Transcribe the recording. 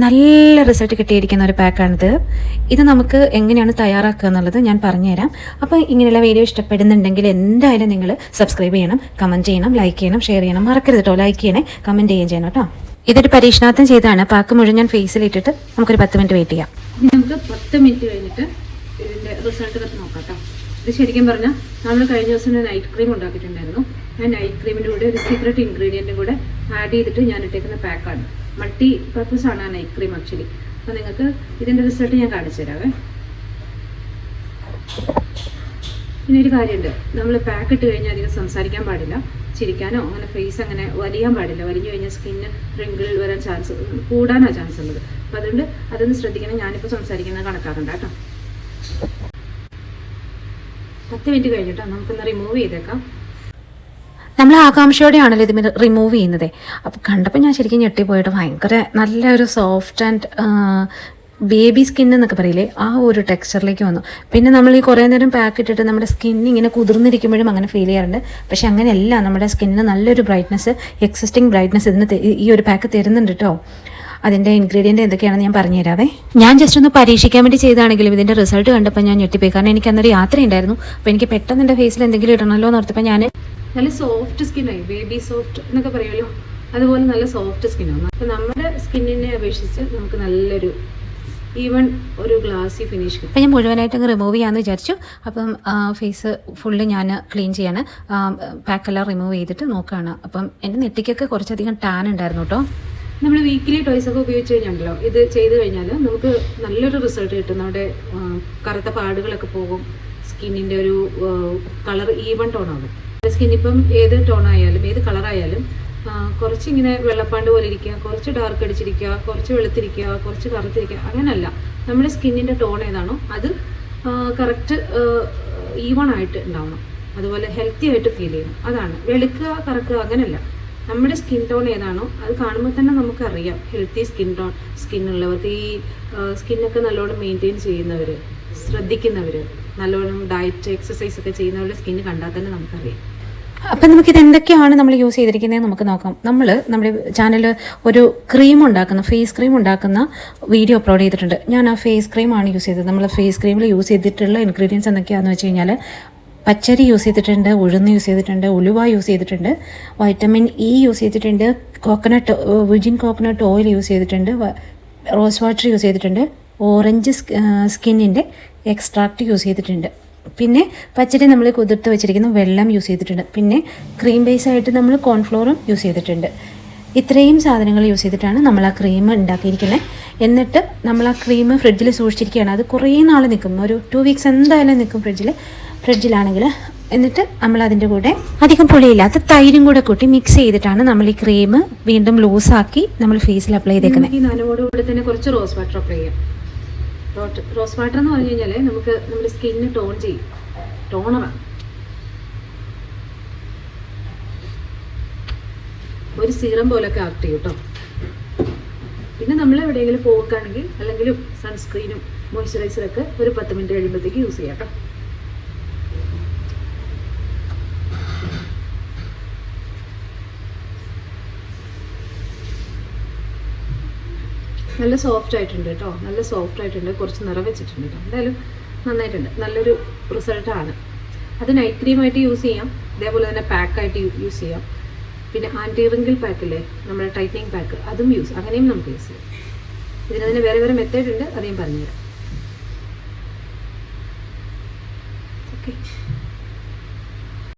നല്ല റിസൾട്ട് കിട്ടിയിരിക്കുന്ന ഒരു പാക്കാണിത്. ഇത് നമുക്ക് എങ്ങനെയാണ് തയ്യാറാക്കുക എന്നുള്ളത് ഞാൻ പറഞ്ഞുതരാം. അപ്പോൾ ഇങ്ങനെയുള്ള വീഡിയോ ഇഷ്ടപ്പെടുന്നുണ്ടെങ്കിൽ എന്തായാലും നിങ്ങൾ സബ്സ്ക്രൈബ് ചെയ്യണം, കമൻറ്റ് ചെയ്യണം, ലൈക്ക് ചെയ്യണം, ഷെയർ ചെയ്യണം. മറക്കരുത് കേട്ടോ, ലൈക്ക് ചെയ്യണേ, കമൻറ്റ് ചെയ്യുകയും ചെയ്യണം കേട്ടോ. ഇതൊരു പരീക്ഷണാർത്ഥം ചെയ്താണ്. പാക്ക് മുഴുവൻ ഞാൻ ഫേസിലിട്ടിട്ട് നമുക്കൊരു 10 മിനിറ്റ് വെയിറ്റ് ചെയ്യാം. നമുക്ക് 10 മിനിറ്റ് കഴിഞ്ഞിട്ട് ഇതിൻ്റെ റിസൾട്ട് നോക്കാം കേട്ടോ. ഇത് ശരിക്കും പറഞ്ഞാൽ നമ്മൾ കഴിഞ്ഞ ദിവസം നൈറ്റ് ക്രീം ഉണ്ടാക്കിയിട്ടുണ്ടായിരുന്നു. ആ നൈറ്റ് ക്രീമിൻ്റെ കൂടെ ഒരു സീക്രട്ട് ഇൻഗ്രീഡിയൻറ്റും കൂടെ ആഡ് ചെയ്തിട്ട് ഞാൻ ഇട്ടേക്കുന്ന പാക്കാണ്. മൾട്ടി പർപ്പസ് ആണ് ആ നൈറ്റ് ക്രീം ആക്ച്വലി. അപ്പോൾ നിങ്ങൾക്ക് ഇതിൻ്റെ റിസൾട്ട് ഞാൻ കാണിച്ചു തരാവേ. പിന്നെ ഒരു കാര്യമുണ്ട്, നമ്മൾ പാക്ക് ഇട്ട് കഴിഞ്ഞാൽ അധികം സംസാരിക്കാൻ പാടില്ല, ചിരിക്കാനോ അങ്ങനെ ഫേസ് അങ്ങനെ വലിയാൻ പാടില്ല. വലിഞ്ഞു കഴിഞ്ഞാൽ സ്കിന്ന് റിങ്കിൾ വരാൻ കൂടാനാണ് ചാൻസ് ഉള്ളത്. അപ്പം അതുകൊണ്ട് അതൊന്ന് ശ്രദ്ധിക്കണം. ഞാനിപ്പോൾ സംസാരിക്കുന്നത് കണക്കാക്കണ്ട കേട്ടോ. 10 മിനിറ്റ് കഴിഞ്ഞിട്ടോ നമുക്കൊന്ന് റിമൂവ് ചെയ്തേക്കാം. നമ്മൾ ആകാംക്ഷയോടെയാണല്ലോ ഇത് റിമൂവ് ചെയ്യുന്നത്. അപ്പോൾ കണ്ടപ്പോൾ ഞാൻ ശരിക്കും ഞെട്ടിപ്പോയിട്ട് ഭയങ്കര നല്ലൊരു സോഫ്റ്റ് ആൻഡ് ബേബി സ്കിൻ എന്നൊക്കെ പറയില്ലേ, ആ ഒരു ടെക്സ്ചറിലേക്ക് വന്നു. പിന്നെ നമ്മൾ ഈ കുറേ നേരം പാക്ക് ഇട്ടിട്ട് നമ്മുടെ സ്കിൻ ഇങ്ങനെ കുതിർന്നിരിക്കുമ്പോഴും അങ്ങനെ ഫീൽ ചെയ്യാറുണ്ട്. പക്ഷേ അങ്ങനെയല്ല, നമ്മുടെ സ്കിന്നിന് നല്ലൊരു ബ്രൈറ്റ്നസ്, എക്സിസ്റ്റിംഗ് ബ്രൈറ്റ്നസ് ഇതിന് ഈ ഒരു പാക്ക് തരുന്നുണ്ട് കേട്ടോ. അതിൻ്റെ ഇൻഗ്രീഡിയൻറ്റ് എന്തൊക്കെയാണെന്ന് ഞാൻ പറഞ്ഞു തരാവേ. ഞാൻ ജസ്റ്റ് ഒന്ന് പരീക്ഷിക്കാൻ വേണ്ടി ചെയ്താണെങ്കിലും ഇതിൻ്റെ റിസൾട്ട് കണ്ടപ്പോൾ ഞാൻ ഞെട്ടിപ്പോയി. കാരണം എനിക്ക് അന്നൊരു യാത്രയുണ്ടായിരുന്നു. അപ്പോൾ എനിക്ക് പെട്ടെന്ന് എൻ്റെ ഫേസിൽ എന്തെങ്കിലും ഇടണമല്ലോ എന്ന് ഓർത്തപ്പോൾ ഞാൻ നല്ല സോഫ്റ്റ് സ്കിന്നായി, ബേബി സോഫ്റ്റ് എന്നൊക്കെ പറയുമല്ലോ, അതുപോലെ നല്ല സോഫ്റ്റ് സ്കിന്നാണ്. അപ്പോൾ നമ്മുടെ സ്കിന്നിനെ അപേക്ഷിച്ച് നമുക്ക് നല്ലൊരു ഈവൻ ഒരു ഗ്ലാസി ഫിനിഷ് കിട്ടും. അപ്പം ഞാൻ മുഴുവനായിട്ട് അങ്ങ് റിമൂവ് ചെയ്യാമെന്ന് വിചാരിച്ചു. അപ്പം ഫേസ് ഫുള്ള് ഞാൻ ക്ലീൻ ചെയ്യാണ്, പാക്കെല്ലാം റിമൂവ് ചെയ്തിട്ട് നോക്കുകയാണ്. അപ്പം എൻ്റെ നെറ്റിക്കൊക്കെ കുറച്ചധികം ടാൻ ഉണ്ടായിരുന്നു കേട്ടോ. നമ്മൾ വീക്കിലി ടോയ്സ് ഒക്കെ ഉപയോഗിച്ച് കഴിഞ്ഞാണ്ടല്ലോ, ഇത് ചെയ്ത് കഴിഞ്ഞാൽ നമുക്ക് നല്ലൊരു റിസൾട്ട് കിട്ടും. നമ്മുടെ കറുത്ത പാടുകളൊക്കെ പോകും, സ്കിന്നിൻ്റെ ഒരു കളർ ഈവൻ ടോൺ ആകും. സ്കിന്നിപ്പം ഏത് ടോൺ ആയാലും ഏത് കളറായാലും കുറച്ചിങ്ങനെ വെള്ളപ്പാണ്ട് പോലെ ഇരിക്കുക, കുറച്ച് ഡാർക്ക് അടിച്ചിരിക്കുക, കുറച്ച് വെളുത്തിരിക്കുക, കുറച്ച് കറുത്തിരിക്കുക, അങ്ങനെയല്ല. നമ്മുടെ സ്കിന്നിൻ്റെ ടോൺ ഏതാണോ അത് കറക്റ്റ് ഈവൺ ആയിട്ട് ഉണ്ടാവണം. അതുപോലെ ഹെൽത്തി ആയിട്ട് ഫീൽ ചെയ്യണം. അതാണ് വെളുക്കുക കറക്കുക അങ്ങനെയല്ല. നമ്മുടെ സ്കിൻ ടോൺ ഏതാണോ അത് കാണുമ്പോൾ തന്നെ നമുക്കറിയാം. ഹെൽത്തി സ്കിന്നുള്ളവർക്ക്, ഈ സ്കിന്നൊക്കെ നല്ലോണം മെയിൻറ്റെയിൻ ചെയ്യുന്നവർ, ശ്രദ്ധിക്കുന്നവർ, നല്ലോണം ഡയറ്റ് എക്സസൈസ് ഒക്കെ ചെയ്യുന്നവരുടെ സ്കിന്ന് കണ്ടാൽ തന്നെ നമുക്കറിയാം. അപ്പം നമുക്കിത് എന്തൊക്കെയാണ് നമ്മൾ യൂസ് ചെയ്തിരിക്കുന്നത് നമുക്ക് നോക്കാം. നമ്മുടെ ചാനൽ ഒരു ക്രീം ഉണ്ടാക്കുന്ന, ഫേസ് ക്രീം ഉണ്ടാക്കുന്ന വീഡിയോ അപ്ലോഡ് ചെയ്തിട്ടുണ്ട്. ഞാൻ ആ ഫേസ് ക്രീമാണ് യൂസ് ചെയ്തത്. നമ്മൾ ഫേസ് ക്രീമിൽ യൂസ് ചെയ്തിട്ടുള്ള ഇൻഗ്രീഡിയൻസ് എന്തൊക്കെയാണെന്ന് വെച്ച് കഴിഞ്ഞാൽ പച്ചരി യൂസ് ചെയ്തിട്ടുണ്ട്, ഉഴുന്ന് യൂസ് ചെയ്തിട്ടുണ്ട്, ഉലുവ യൂസ് ചെയ്തിട്ടുണ്ട്, വൈറ്റമിൻ ഇ യൂസ് ചെയ്തിട്ടുണ്ട്, വിർജിൻ കോക്കനട്ട് ഓയിൽ യൂസ് ചെയ്തിട്ടുണ്ട്, റോസ് വാട്ടർ യൂസ് ചെയ്തിട്ടുണ്ട്, ഓറഞ്ച് സ്കിന്നിൻ്റെ എക്സ്ട്രാക്റ്റ് യൂസ് ചെയ്തിട്ടുണ്ട്. പിന്നെ പച്ചരി നമ്മൾ കുതിർത്ത് വെച്ചിരിക്കുന്ന വെള്ളം യൂസ് ചെയ്തിട്ടുണ്ട്. പിന്നെ ക്രീം ബേസ് ആയിട്ട് നമ്മൾ കോൺഫ്ലോറും യൂസ് ചെയ്തിട്ടുണ്ട്. ഇത്രയും സാധനങ്ങൾ യൂസ് ചെയ്തിട്ടാണ് നമ്മൾ ആ ക്രീം ഉണ്ടാക്കിയിരിക്കുന്നത്. എന്നിട്ട് നമ്മൾ ആ ക്രീം ഫ്രിഡ്ജിൽ സൂക്ഷിച്ചിരിക്കുകയാണ്. അത് കുറേ നാൾ നിൽക്കും, ഒരു 2 വീക്സ് എന്തായാലും നിൽക്കും ഫ്രിഡ്ജിലാണെങ്കിൽ. എന്നിട്ട് നമ്മൾ അതിൻ്റെ കൂടെ അധികം പുളിയില്ലാത്ത തൈരും കൂടെ കൂട്ടി മിക്സ് ചെയ്തിട്ടാണ് നമ്മൾ ഈ ക്രീം വീണ്ടും ലൂസാക്കി നമ്മൾ ഫേസിൽ അപ്ലൈ ചെയ്തേക്കുന്നത്. ഈ നനവോടുകൂടി തന്നെ കുറച്ച് റോസ് വാട്ടർ അപ്ലൈ ചെയ്യാം. റോസ് വാട്ടർ എന്ന് പറഞ്ഞു കഴിഞ്ഞാൽ നമുക്ക് നമ്മുടെ സ്കിന്ന് ടോൺ ചെയ്യും, ടോണറാണ്. ഒരു സീറം പോലൊക്കെ ആക്ട് ചെയ്യും കേട്ടോ. പിന്നെ നമ്മൾ എവിടെയെങ്കിലും പോവുകയാണെങ്കിൽ അല്ലെങ്കിലും സൺസ്ക്രീനും മോയ്സ്ചറൈസറൊക്കെ ഒരു 10 മിനിറ്റ് കഴിയുമ്പോഴത്തേക്ക് യൂസ് ചെയ്യാം കേട്ടോ. നല്ല സോഫ്റ്റ് ആയിട്ടുണ്ട് കേട്ടോ, നല്ല സോഫ്റ്റ് ആയിട്ടുണ്ട്. കുറച്ച് നിറം വെച്ചിട്ടുണ്ട് കേട്ടോ. എന്തായാലും നന്നായിട്ടുണ്ട്, നല്ലൊരു റിസൾട്ടാണ്. അത് നൈറ്റ് ക്രീമായിട്ട് യൂസ് ചെയ്യാം, അതേപോലെ തന്നെ പാക്കായിട്ട് യൂസ് ചെയ്യാം. പിന്നെ ആൻറ്റി റിങ്കിൾ പാക്കില്ലേ, നമ്മുടെ ടൈറ്റനിങ് പാക്ക്, അതും അങ്ങനെയും നമുക്ക് യൂസ് ചെയ്യാം. ഇതിന് തന്നെ വേറെ വേറെ മെത്തേഡ് ഉണ്ട്, അത് ഞാൻ പറഞ്ഞുതരാം. ഓക്കെ.